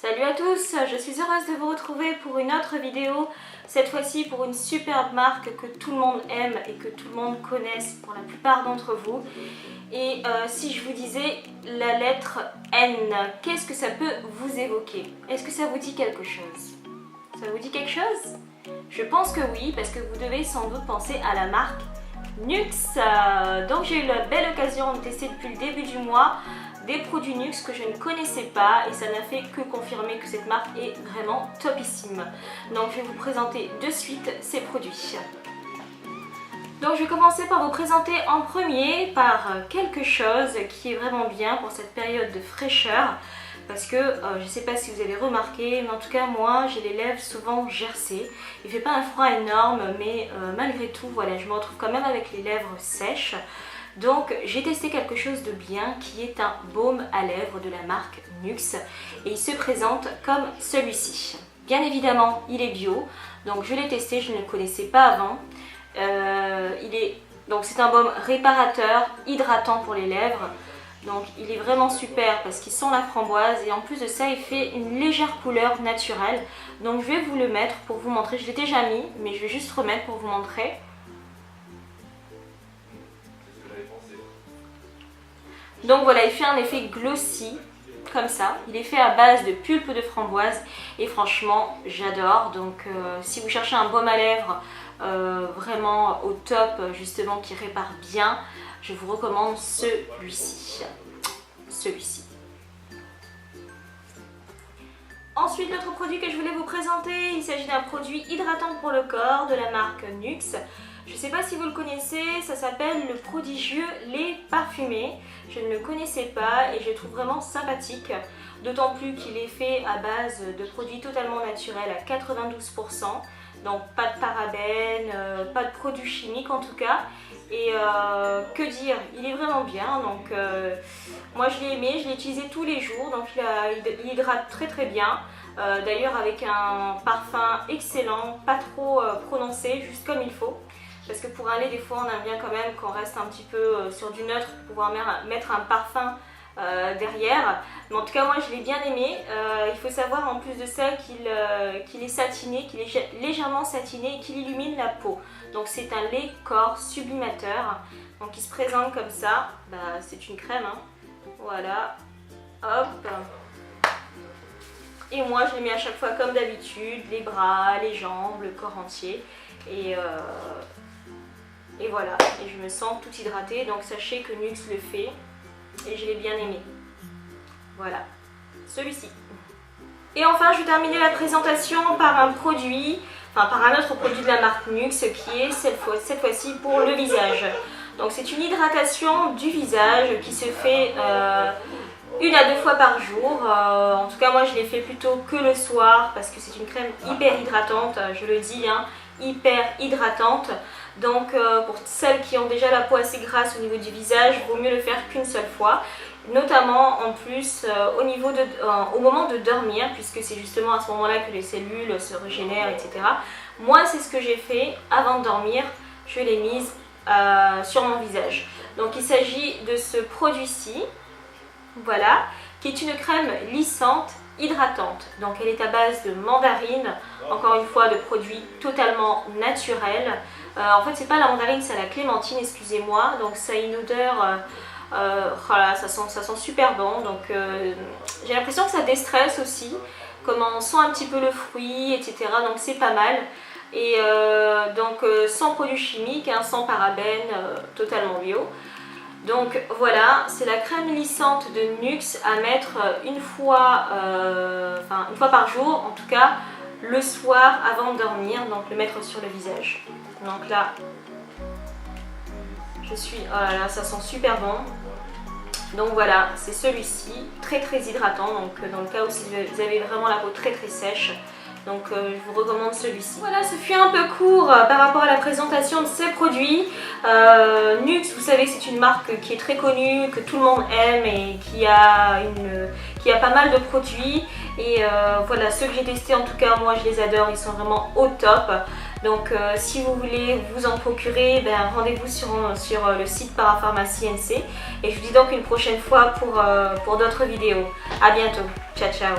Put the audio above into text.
Salut à tous, je suis heureuse de vous retrouver pour une autre vidéo, cette fois-ci pour une superbe marque que tout le monde aime et que tout le monde connaisse pour la plupart d'entre vous. Et si je vous disais la lettre N, qu'est-ce que ça peut vous évoquer? Est-ce que ça vous dit quelque chose? Ça vous dit quelque chose? Je pense que oui, parce que vous devez sans doute penser à la marque Nuxe. Donc j'ai eu la belle occasion de tester depuis le début du mois des produits Nuxe que je ne connaissais pas et ça n'a fait que confirmer que cette marque est vraiment topissime. Donc je vais vous présenter de suite ces produits. Donc je vais commencer par vous présenter en premier par quelque chose qui est vraiment bien pour cette période de fraîcheur. Parce que je ne sais pas si vous avez remarqué, mais en tout cas moi j'ai les lèvres souvent gercées. Il ne fait pas un froid énorme, mais malgré tout, voilà, je me retrouve quand même avec les lèvres sèches. Donc j'ai testé quelque chose de bien qui est un baume à lèvres de la marque Nuxe et il se présente comme celui-ci. Bien évidemment il est bio, donc je l'ai testé, je ne le connaissais pas avant. Donc c'est un baume réparateur, hydratant pour les lèvres. Donc il est vraiment super parce qu'il sent la framboise et en plus de ça il fait une légère couleur naturelle. Donc je vais vous le mettre pour vous montrer, je l'ai déjà mis mais je vais juste remettre pour vous montrer. Donc voilà, il fait un effet glossy comme ça. Il est fait à base de pulpe de framboise et franchement j'adore. Donc si vous cherchez un baume à lèvres vraiment au top justement qui répare bien, je vous recommande celui-ci. Ensuite, l'autre produit que je voulais vous présenter, il s'agit d'un produit hydratant pour le corps de la marque Nuxe. Je ne sais pas si vous le connaissez, ça s'appelle le prodigieux lait parfumé. Je ne le connaissais pas et je le trouve vraiment sympathique. D'autant plus qu'il est fait à base de produits totalement naturels à 92%. Donc pas de parabènes, pas de produits chimiques en tout cas. Et que dire, il est vraiment bien. Donc moi je l'ai aimé, je l'ai utilisé tous les jours. Donc il hydrate très bien. D'ailleurs avec un parfum excellent, pas trop prononcé, juste comme il faut. Parce que pour un lait, des fois, on aime bien quand même qu'on reste un petit peu sur du neutre pour pouvoir mettre un parfum derrière. Mais en tout cas, moi, je l'ai bien aimé. Il faut savoir en plus de ça qu'il est satiné, qu'il est légèrement satiné et qu'il illumine la peau. Donc, c'est un lait corps sublimateur. Donc, il se présente comme ça. Bah, c'est une crème, hein. Voilà. Hop. Et moi, je les mets à chaque fois comme d'habitude. Les bras, les jambes, le corps entier. Et voilà, et je me sens tout hydratée, donc sachez que Nuxe le fait et je l'ai bien aimé. Voilà, celui-ci. Et enfin, je vais terminer la présentation par un produit, par un autre produit de la marque Nuxe qui est cette fois-ci pour le visage. Donc c'est une hydratation du visage qui se fait 1 à 2 fois par jour. En tout cas, moi je l'ai fait plutôt que le soir parce que c'est une crème hyper hydratante, je le dis, hein, hyper hydratante. Donc pour celles qui ont déjà la peau assez grasse au niveau du visage, il vaut mieux le faire qu'une seule fois. Notamment en plus au moment de dormir, puisque c'est justement à ce moment-là que les cellules se régénèrent, etc. Moi c'est ce que j'ai fait avant de dormir, je l'ai mise sur mon visage. Donc il s'agit de ce produit-ci, voilà, qui est une crème lissante, hydratante. Donc elle est à base de mandarine, encore une fois de produits totalement naturels. En fait c'est pas la mandarine, c'est la clémentine, excusez-moi. Donc ça a une odeur, voilà, ça sent super bon. Donc j'ai l'impression que ça déstresse aussi, comme on sent un petit peu le fruit, etc. Donc c'est pas mal. Et donc sans produits chimiques, hein, sans parabènes, totalement bio. Donc voilà, c'est la crème lissante de Nuxe à mettre une fois par jour, en tout cas le soir avant de dormir, donc le mettre sur le visage. Donc là, oh là là, ça sent super bon. Donc voilà, c'est celui-ci, très hydratant, donc dans le cas où vous avez vraiment la peau très sèche. Donc je vous recommande celui-ci. Voilà, ce fut un peu court par rapport à la présentation de ces produits. Nuxe, vous savez que c'est une marque qui est très connue, que tout le monde aime et qui a pas mal de produits. Et voilà, ceux que j'ai testés en tout cas, moi je les adore, ils sont vraiment au top. Donc si vous voulez vous en procurer, rendez-vous sur le site Parapharmacie NC. Et je vous dis donc une prochaine fois pour d'autres vidéos. A bientôt, ciao ciao.